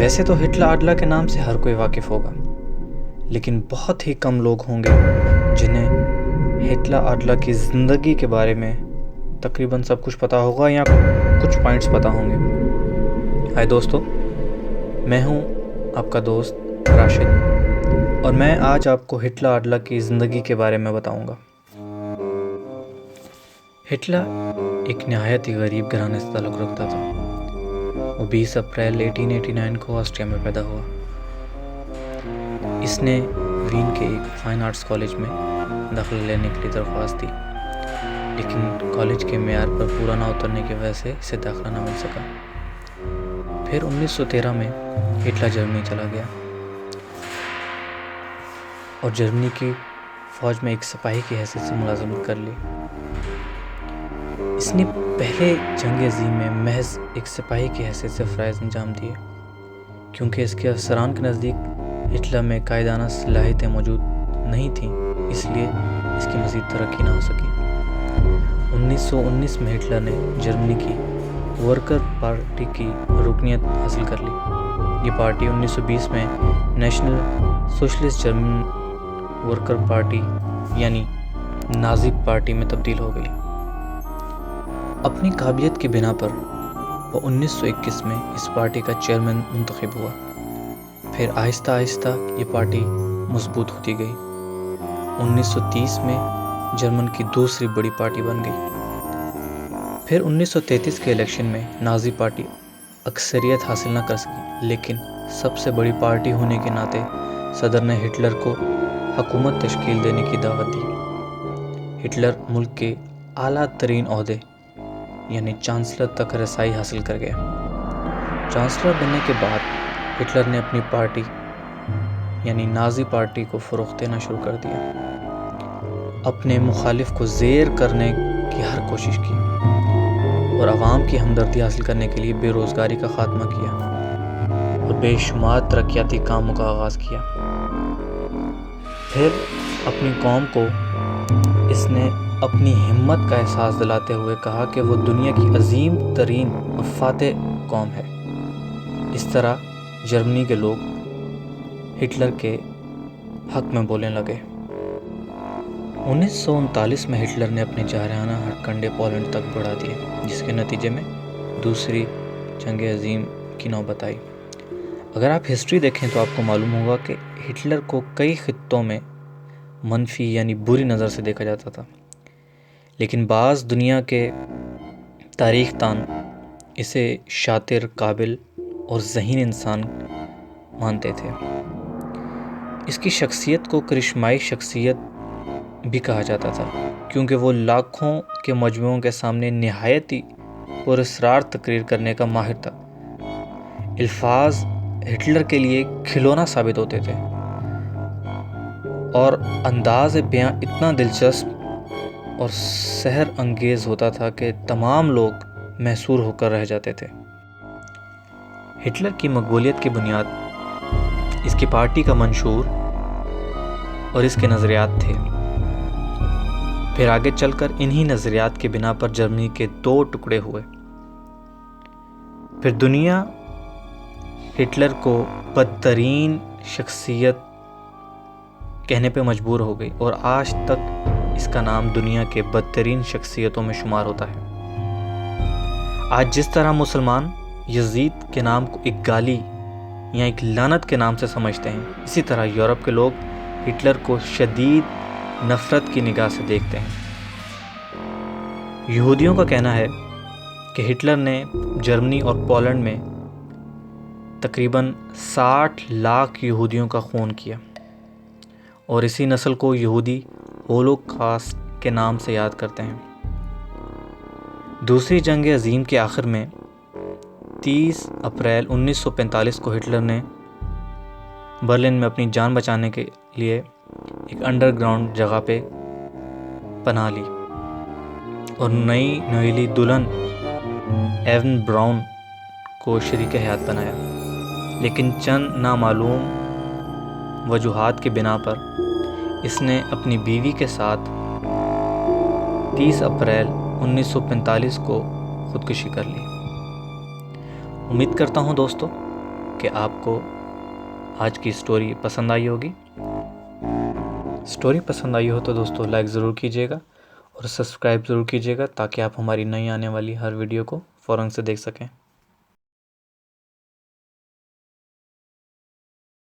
ویسے تو Hitler Adler کے نام سے ہر کوئی واقف ہوگا، لیکن بہت ہی کم لوگ ہوں گے جنہیں ہٹلر آڈلر کی زندگی کے بارے میں تقریباً سب کچھ پتہ ہوگا یا کچھ پوائنٹس پتہ ہوں گے۔ ہائے دوستو، میں ہوں آپ کا دوست راشد، اور میں آج آپ کو ہٹلر آڈلر کی زندگی کے بارے میں بتاؤں گا۔ ہٹلر ایک نہایت ہی غریب گھرانے سے تعلق رکھتا تھا۔ وہ 20 اپریل 1889 کو آسٹریا میں پیدا ہوا۔ اس نے وین کے ایک فائن آرٹس کالج میں داخلہ لینے کے لیے درخواست دی، لیکن کالج کے معیار پر پورا نہ اترنے کی وجہ سے اسے داخلہ نہ مل سکا۔ پھر 1913 میں ہٹلر جرمنی چلا گیا اور جرمنی کی فوج میں ایک سپاہی کی حیثیت سے ملازمت کر لی۔ اس نے پہلے جنگ عظیم میں محض ایک سپاہی کی حیثیت سے فرائض انجام دیے، کیونکہ اس کے افسران کے نزدیک ہٹلر میں قائدانہ صلاحیتیں موجود نہیں تھیں، اس لیے اس کی مزید ترقی نہ ہو سکی۔ 1919 میں ہٹلر نے جرمنی کی ورکر پارٹی کی رکنیت حاصل کر لی۔ یہ پارٹی 1920 میں national socialist German worker party یعنی نازی پارٹی میں تبدیل ہو گئی۔ اپنی قابلیت کی بنا پر وہ 1921 میں اس پارٹی کا چیئرمین منتخب ہوا۔ پھر آہستہ آہستہ یہ پارٹی مضبوط ہوتی گئی۔ 1930 میں جرمن کی دوسری بڑی پارٹی بن گئی۔ پھر 1933 کے الیکشن میں نازی پارٹی اکثریت حاصل نہ کر سکی، لیکن سب سے بڑی پارٹی ہونے کے ناطے صدر نے ہٹلر کو حکومت تشکیل دینے کی دعوت دی۔ ہٹلر ملک کے اعلیٰ ترین عہدے یعنی چانسلر تک رسائی حاصل کر گیا۔ چانسلر بننے کے بعد ہٹلر نے اپنی پارٹی یعنی نازی پارٹی کو فروغ دینا شروع کر دیا، اپنے مخالف کو زیر کرنے کی ہر کوشش کی اور عوام کی ہمدردی حاصل کرنے کے لیے بے روزگاری کا خاتمہ کیا اور بے شمار ترقیاتی کاموں کا آغاز کیا۔ پھر اپنی قوم کو اس نے اپنی ہمت کا احساس دلاتے ہوئے کہا کہ وہ دنیا کی عظیم ترین اور فاتح قوم ہے۔ اس طرح جرمنی کے لوگ ہٹلر کے حق میں بولنے لگے۔ 1939 میں ہٹلر نے اپنے جارحانہ ہتھ کنڈے پولینڈ تک بڑھا دیے، جس کے نتیجے میں دوسری جنگ عظیم کی نوبت آئی۔ اگر آپ ہسٹری دیکھیں تو آپ کو معلوم ہوگا کہ ہٹلر کو کئی خطوں میں منفی یعنی بری نظر سے دیکھا جاتا تھا، لیکن بعض دنیا کے تاریخ دان اسے شاطر، قابل اور ذہین انسان مانتے تھے۔ اس کی شخصیت کو کرشمائی شخصیت بھی کہا جاتا تھا، کیونکہ وہ لاکھوں کے مجموعوں کے سامنے نہایت ہی پراسرار تقریر کرنے کا ماہر تھا۔ الفاظ ہٹلر کے لیے کھلونا ثابت ہوتے تھے اور انداز بیاں اتنا دلچسپ اور سحر انگیز ہوتا تھا کہ تمام لوگ محصور ہو کر رہ جاتے تھے۔ ہٹلر کی مقبولیت کی بنیاد اس کی پارٹی کا منشور اور اس کے نظریات تھے۔ پھر آگے چل کر انہی نظریات کی بنا پر جرمنی کے 2 ٹکڑے ہوئے۔ پھر دنیا ہٹلر کو بدترین شخصیت کہنے پہ مجبور ہو گئی اور آج تک اس کا نام دنیا کے بدترین شخصیتوں میں شمار ہوتا ہے۔ آج جس طرح مسلمان یزید کے نام کو ایک گالی یا ایک لعنت کے نام سے سمجھتے ہیں، اسی طرح یورپ کے لوگ ہٹلر کو شدید نفرت کی نگاہ سے دیکھتے ہیں۔ یہودیوں کا کہنا ہے کہ ہٹلر نے جرمنی اور پولینڈ میں تقریباً 60 لاکھ یہودیوں کا خون کیا اور اسی نسل کو یہودی ہولوکاسٹ کے نام سے یاد کرتے ہیں۔ دوسری جنگ عظیم کے آخر میں 30 اپریل 1945 کو ہٹلر نے برلن میں اپنی جان بچانے کے لیے ایک انڈر گراؤنڈ جگہ پہ پناہ لی اور نئی نویلی دلہن ایون براؤن کو شریک حیات بنایا، لیکن چند نامعلوم وجوہات کی بنا پر اس نے اپنی بیوی کے ساتھ 30 اپریل 1945 کو خودکشی کر لی۔ امید کرتا ہوں دوستو کہ آپ کو آج کی سٹوری پسند آئی ہوگی۔ سٹوری پسند آئی ہو تو دوستو لائک ضرور کیجیے گا اور سبسکرائب ضرور کیجیے گا تاکہ آپ ہماری نئی آنے والی ہر ویڈیو کو فوراً سے دیکھ سکیں۔